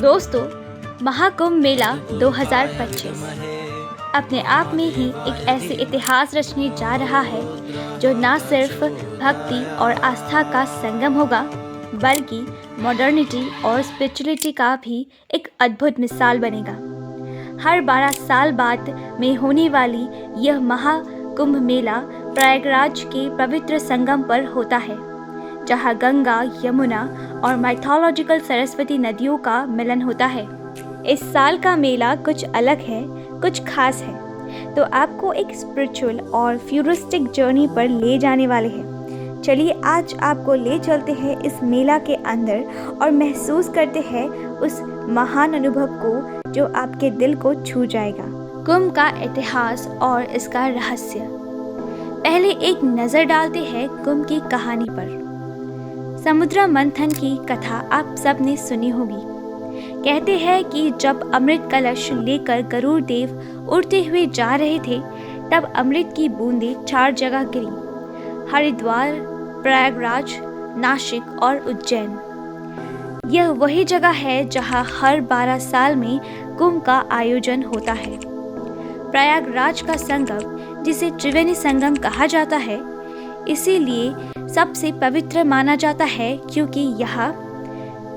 दोस्तों, महाकुंभ मेला 2025 अपने आप में ही एक ऐसे इतिहास रचने जा रहा है जो न सिर्फ भक्ति और आस्था का संगम होगा, बल्कि मॉडर्निटी और स्पिरिचुअलिटी का भी एक अद्भुत मिसाल बनेगा। हर 12 साल बाद में होने वाली यह महाकुंभ मेला प्रयागराज के पवित्र संगम पर होता है, जहाँ गंगा, यमुना और माइथोलॉजिकल सरस्वती नदियों का मिलन होता है। इस साल का मेला कुछ अलग है, कुछ खास है, तो आपको एक स्पिरिचुअल और फ्यूरिस्टिक जर्नी पर ले जाने वाले हैं। चलिए आज आपको ले चलते हैं इस मेला के अंदर और महसूस करते हैं उस महान अनुभव को जो आपके दिल को छू जाएगा। कुंभ का इतिहास और इसका रहस्य। पहले एक नज़र डालते हैं कुंभ की कहानी पर। समुद्र मंथन की कथा आप सब ने सुनी होगी। कहते हैं कि जब अमृत कलश लेकर गरुड़ देव उड़ते हुए जा रहे थे, तब अमृत की बूंदें 4 जगह गिरी: हरिद्वार, प्रयागराज, नासिक और उज्जैन। यह वही जगह है जहां हर 12 साल में कुंभ का आयोजन होता है। प्रयागराज का संगम, जिसे त्रिवेणी संगम कहा जाता है, इसीलिए सबसे पवित्र माना जाता है क्योंकि यहाँ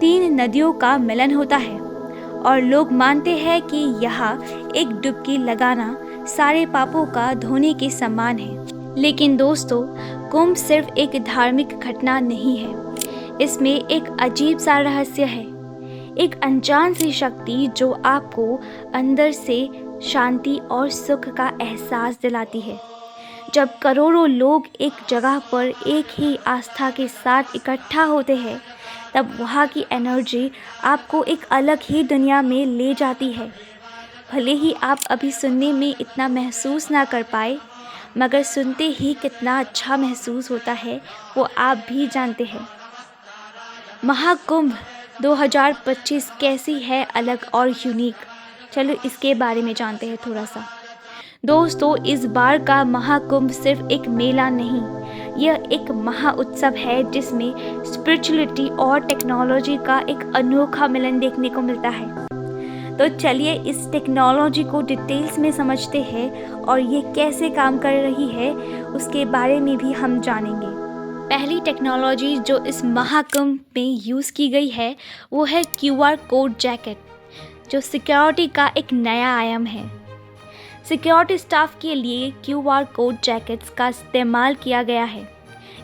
3 नदियों का मिलन होता है और लोग मानते हैं कि यहाँ एक डुबकी लगाना सारे पापों का धोने के समान है। लेकिन दोस्तों, कुंभ सिर्फ एक धार्मिक घटना नहीं है, इसमें एक अजीब सा रहस्य है, एक अनजान सी शक्ति जो आपको अंदर से शांति और सुख का एहसास दिलाती है। जब करोड़ों लोग एक जगह पर एक ही आस्था के साथ इकट्ठा होते हैं, तब वहाँ की एनर्जी आपको एक अलग ही दुनिया में ले जाती है। भले ही आप अभी सुनने में इतना महसूस ना कर पाए, मगर सुनते ही कितना अच्छा महसूस होता है वो आप भी जानते हैं। महाकुंभ 2025 कैसी है अलग और यूनिक, चलो इसके बारे में जानते हैं थोड़ा सा। दोस्तों, इस बार का महाकुंभ सिर्फ एक मेला नहीं, यह एक महाउत्सव है जिसमें स्पिरिचुअलिटी और टेक्नोलॉजी का एक अनोखा मिलन देखने को मिलता है। तो चलिए इस टेक्नोलॉजी को डिटेल्स में समझते हैं और ये कैसे काम कर रही है उसके बारे में भी हम जानेंगे। पहली टेक्नोलॉजी जो इस महाकुंभ में यूज़ की गई है वो है QR कोड जैकेट, जो सिक्योरिटी का एक नया आयाम है। सिक्योरिटी स्टाफ के लिए QR कोड जैकेट्स का इस्तेमाल किया गया है।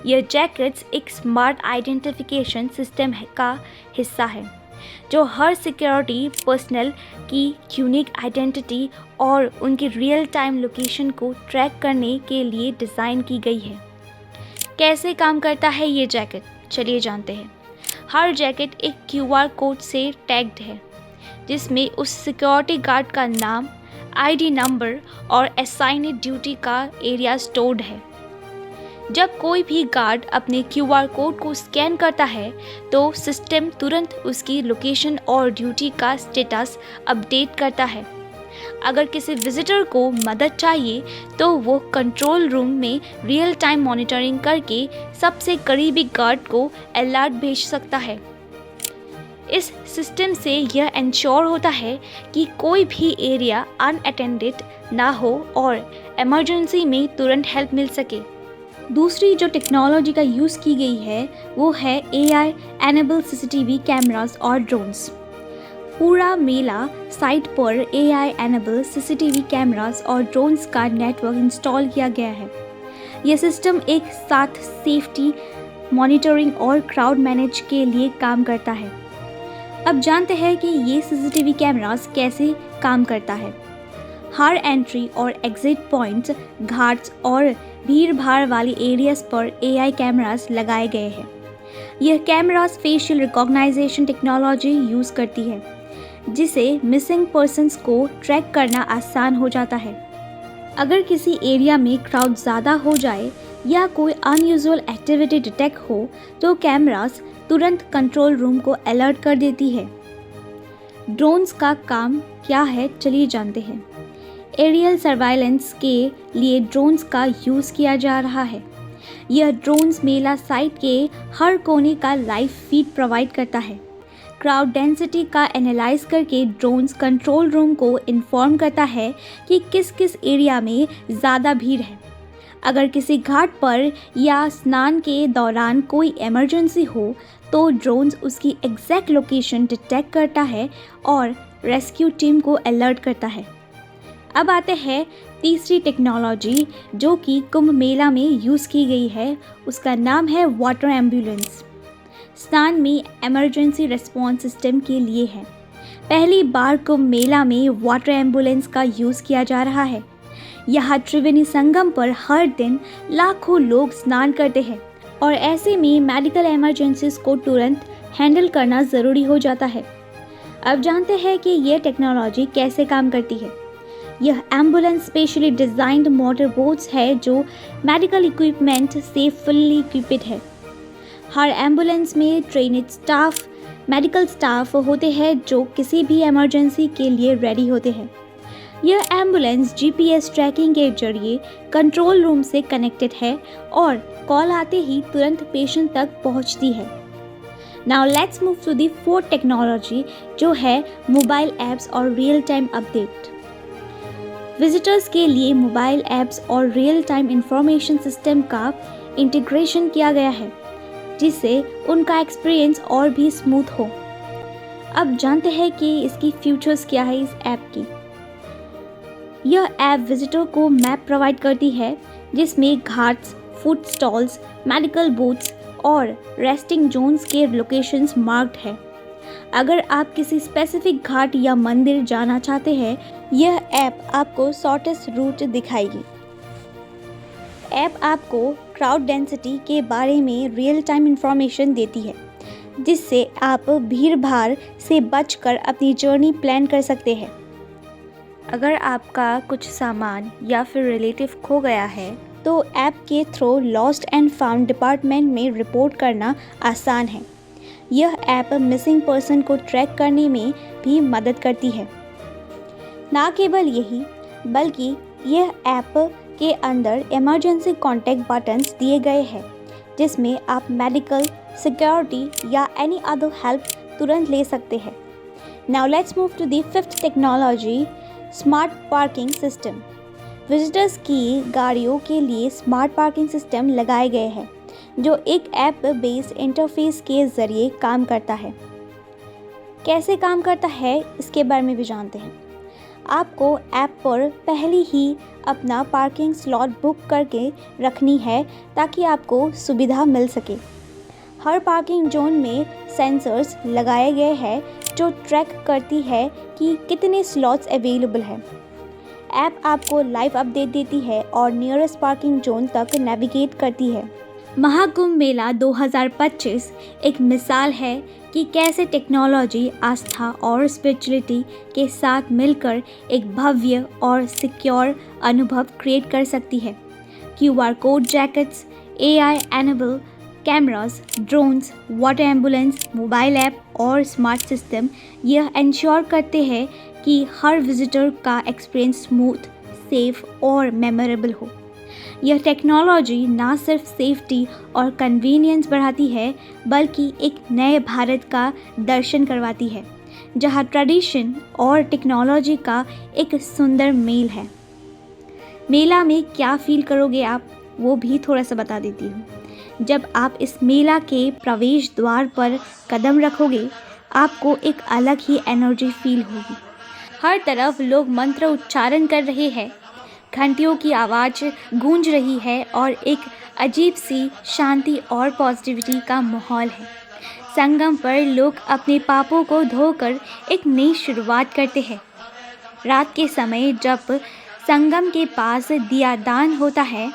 यह जैकेट्स एक स्मार्ट आइडेंटिफिकेशन सिस्टम का हिस्सा है, जो हर सिक्योरिटी पर्सनल की यूनिक आइडेंटिटी और उनकी रियल टाइम लोकेशन को ट्रैक करने के लिए डिज़ाइन की गई है। कैसे काम करता है ये जैकेट, चलिए जानते हैं। हर जैकेट एक QR कोड से टैग्ड है, जिसमें उस सिक्योरिटी गार्ड का नाम, ID नंबर और असाइन्ड ड्यूटी का एरिया स्टोर्ड है। जब कोई भी गार्ड अपने QR कोड को स्कैन करता है, तो सिस्टम तुरंत उसकी लोकेशन और ड्यूटी का स्टेटस अपडेट करता है। अगर किसी विजिटर को मदद चाहिए, तो वो कंट्रोल रूम में रियल टाइम मॉनिटरिंग करके सबसे करीबी गार्ड को अलर्ट भेज सकता है। इस सिस्टम से यह इंश्योर होता है कि कोई भी एरिया अनअटेंडेड ना हो और इमरजेंसी में तुरंत हेल्प मिल सके। दूसरी जो टेक्नोलॉजी का यूज़ की गई है वो है AI एनेबल CCTV कैमरास और ड्रोन्स। पूरा मेला साइट पर AI एनेबल CCTV कैमरास और ड्रोन्स का नेटवर्क इंस्टॉल किया गया है। यह सिस्टम एक साथ सेफ्टी, मॉनिटरिंग और क्राउड मैनेज के लिए काम करता है। अब जानते हैं कि ये CCTV कैमरास कैसे काम करता है। हर एंट्री और एग्जिट पॉइंट्स, घाट्स और भीड़ भाड़ वाली एरियाज पर AI कैमरास लगाए गए हैं। यह cameras facial recognisation technology use करती है, जिसे मिसिंग पर्सन्स को ट्रैक करना आसान हो जाता है। अगर किसी एरिया में क्राउड ज़्यादा हो जाए या कोई अनयूजुअल एक्टिविटी डिटेक्ट हो, तो कैमरास तुरंत कंट्रोल रूम को अलर्ट कर देती है। ड्रोन्स का काम क्या है, चलिए जानते हैं। एरियल सर्वाइलेंस के लिए ड्रोन्स का यूज़ किया जा रहा है। यह ड्रोन्स मेला साइट के हर कोने का लाइव फीड प्रोवाइड करता है, क्राउड डेंसिटी का एनालाइज करके ड्रोन्स कंट्रोल रूम को इन्फॉर्म करता है कि किस किस एरिया में ज़्यादा भीड़ है। अगर किसी घाट पर या स्नान के दौरान कोई इमरजेंसी हो तो ड्रोन्स उसकी एग्जैक्ट लोकेशन डिटेक्ट करता है और रेस्क्यू टीम को अलर्ट करता है। अब आते हैं तीसरी टेक्नोलॉजी जो कि कुंभ मेला में यूज़ की गई है, उसका नाम है वाटर एम्बुलेंस। स्नान में इमरजेंसी रिस्पॉन्स सिस्टम के लिए है। पहली बार कुंभ मेला में वाटर एम्बुलेंस का यूज़ किया जा रहा है। यहाँ त्रिवेणी संगम पर हर दिन लाखों लोग स्नान करते हैं और ऐसे में मेडिकल इमरजेंसीज को तुरंत हैंडल करना ज़रूरी हो जाता है। अब जानते हैं कि यह टेक्नोलॉजी कैसे काम करती है। यह ambulance specially designed motor boats है जो मेडिकल इक्विपमेंट से फुल्ली इक्विप्ड है। हर एम्बुलेंस में ट्रेन्ड स्टाफ मेडिकल स्टाफ होते हैं जो किसी भी इमरजेंसी के लिए रेडी होते हैं। यह एम्बुलेंस जीपीएस ट्रैकिंग के जरिए कंट्रोल रूम से कनेक्टेड है और कॉल आते ही तुरंत पेशेंट तक पहुंचती है। Now let's move to the fourth technology जो है मोबाइल ऐप्स और रियल टाइम अपडेट। विजिटर्स के लिए मोबाइल ऐप्स और रियल टाइम इंफॉर्मेशन सिस्टम का इंटीग्रेशन किया गया है जिससे उनका एक्सपीरियंस और भी स्मूथ हो। अब जानते हैं कि इसकी फीचर्स क्या है इस ऐप की। यह ऐप विजिटर को मैप प्रोवाइड करती है जिसमें Ghats, food stalls, medical booths और रेस्टिंग जोन्स के लोकेशंस मार्क्ड है। अगर आप किसी स्पेसिफिक घाट या मंदिर जाना चाहते हैं, यह ऐप आपको शॉर्टेस्ट रूट दिखाएगी। ऐप आपको क्राउड डेंसिटी के बारे में रियल टाइम इंफॉर्मेशन देती है जिससे आप भीड़ भाड़ से बचकर अपनी जर्नी प्लान कर सकते हैं। अगर आपका कुछ सामान या फिर रिलेटिव खो गया है तो ऐप के through lost and found department में रिपोर्ट करना आसान है। यह ऐप मिसिंग पर्सन को ट्रैक करने में भी मदद करती है। ना केवल यही बल्कि यह ऐप के अंदर इमरजेंसी कॉन्टैक्ट बटन्स दिए गए हैं जिसमें आप मेडिकल, सिक्योरिटी या एनी अदर हेल्प तुरंत ले सकते हैं। Now let's move to the fifth technology, smart parking system. Visitors की गाड़ियों के लिए स्मार्ट पार्किंग सिस्टम लगाए गए हैं जो एक ऐप बेस्ड इंटरफेस के ज़रिए काम करता है। कैसे काम करता है इसके बारे में भी जानते हैं। आपको ऐप पर पहले ही अपना पार्किंग स्लॉट बुक करके रखनी है ताकि आपको सुविधा मिल सके। हर पार्किंग जोन में सेंसर्स लगाए गए हैं जो ट्रैक करती है कि कितने स्लॉट्स अवेलेबल हैं। ऐप आपको लाइव अपडेट देती है और नियरेस्ट पार्किंग जोन तक नेविगेट करती है। महाकुंभ मेला 2025 एक मिसाल है कि कैसे टेक्नोलॉजी आस्था और स्पिरिचुअलिटी के साथ मिलकर एक भव्य और सिक्योर अनुभव क्रिएट कर सकती है। QR code jackets, AI enable cameras, drones, water ambulance, mobile app और स्मार्ट सिस्टम यह इंश्योर करते हैं कि हर विजिटर का एक्सपीरियंस स्मूथ, सेफ और मेमोरेबल हो। यह टेक्नोलॉजी ना सिर्फ सेफ्टी और कन्वीनियंस बढ़ाती है बल्कि एक नए भारत का दर्शन करवाती है जहां ट्रेडिशन और टेक्नोलॉजी का एक सुंदर मेल है। मेला में क्या फील करोगे आप, वो भी थोड़ा सा बता देती हूँ। जब आप इस मेला के प्रवेश द्वार पर कदम रखोगे आपको एक अलग ही एनर्जी फील होगी। हर तरफ लोग मंत्र उच्चारण कर रहे हैं, घंटियों की आवाज़ गूंज रही है और एक अजीब सी शांति और पॉजिटिविटी का माहौल है। संगम पर लोग अपने पापों को धोकर एक नई शुरुआत करते हैं। रात के समय जब संगम के पास दिया दान होता है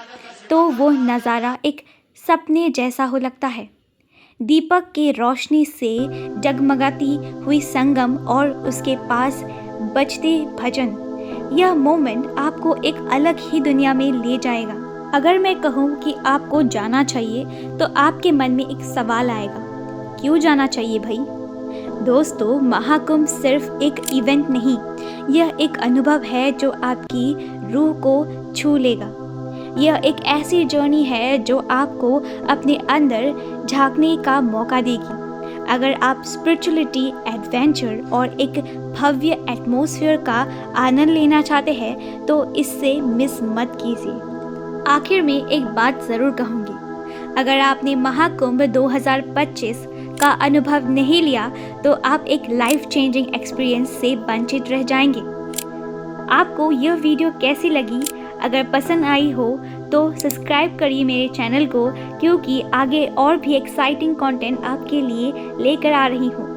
तो वो नज़ारा एक सपने जैसा हो लगता है। दीपक की रोशनी से जगमगाती हुई संगम और उसके पास बजते भजन, यह मोमेंट आपको एक अलग ही दुनिया में ले जाएगा। अगर मैं कहूँ कि आपको जाना चाहिए तो आपके मन में एक सवाल आएगा, क्यों जाना चाहिए भाई? दोस्तों, महाकुंभ सिर्फ एक इवेंट नहीं, यह एक अनुभव है जो आपकी रूह को छू लेगा। यह एक ऐसी जर्नी है जो आपको अपने अंदर झांकने का मौका देगी। अगर आप स्पिरिचुअलिटी, एडवेंचर और एक भव्य एटमॉस्फेयर का आनंद लेना चाहते हैं तो इससे मिस मत कीजिए। आखिर में एक बात ज़रूर कहूँगी, अगर आपने महाकुंभ 2025 का अनुभव नहीं लिया तो आप एक लाइफ चेंजिंग एक्सपीरियंस से वंचित रह जाएंगे। आपको यह वीडियो कैसी लगी? अगर पसंद आई हो तो सब्सक्राइब करिए मेरे चैनल को, क्योंकि आगे और भी एक्साइटिंग कंटेंट आपके लिए लेकर आ रही हूँ।